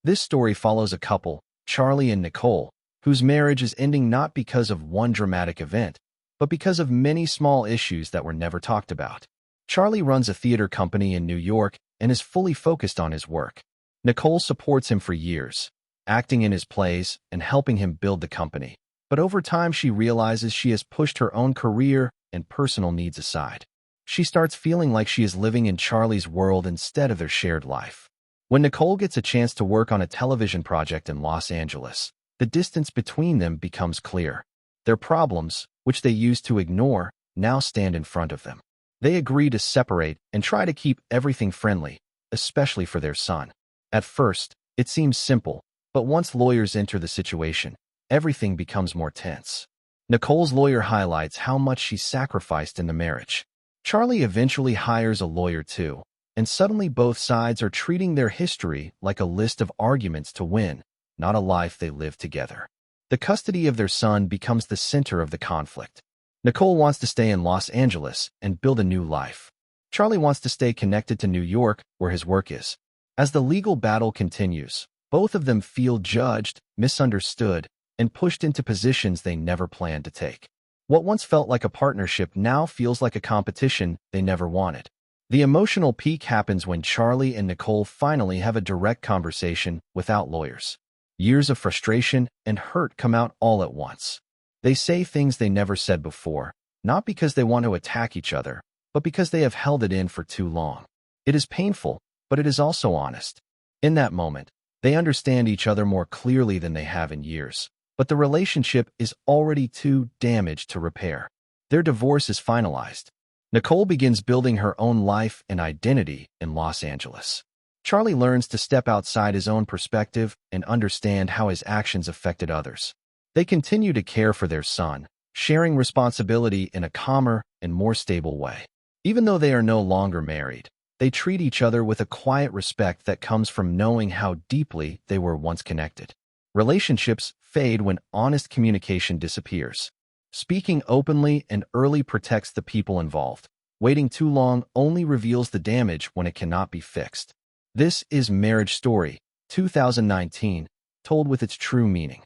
This story follows a couple, Charlie and Nicole, whose marriage is ending not because of one dramatic event, but because of many small issues that were never talked about. Charlie runs a theater company in New York and is fully focused on his work. Nicole supports him for years, acting in his plays and helping him build the company. But over time, she realizes she has pushed her own career and personal needs aside. She starts feeling like she is living in Charlie's world instead of their shared life. When Nicole gets a chance to work on a television project in Los Angeles, the distance between them becomes clear. Their problems, which they used to ignore, now stand in front of them. They agree to separate and try to keep everything friendly, especially for their son. At first, it seems simple, but once lawyers enter the situation, everything becomes more tense. Nicole's lawyer highlights how much she sacrificed in the marriage. Charlie eventually hires a lawyer too, and suddenly both sides are treating their history like a list of arguments to win, not a life they live together. The custody of their son becomes the center of the conflict. Nicole wants to stay in Los Angeles and build a new life. Charlie wants to stay connected to New York, where his work is. As the legal battle continues, both of them feel judged, misunderstood, and pushed into positions they never planned to take. What once felt like a partnership now feels like a competition they never wanted. The emotional peak happens when Charlie and Nicole finally have a direct conversation without lawyers. Years of frustration and hurt come out all at once. They say things they never said before, not because they want to attack each other, but because they have held it in for too long. It is painful, but it is also honest. In that moment, they understand each other more clearly than they have in years, but the relationship is already too damaged to repair. Their divorce is finalized. Nicole begins building her own life and identity in Los Angeles. Charlie learns to step outside his own perspective and understand how his actions affected others. They continue to care for their son, sharing responsibility in a calmer and more stable way. Even though they are no longer married, they treat each other with a quiet respect that comes from knowing how deeply they were once connected. Relationships fade when honest communication disappears. Speaking openly and early protects the people involved. Waiting too long only reveals the damage when it cannot be fixed. This is Marriage Story, 2019, told with its true meaning.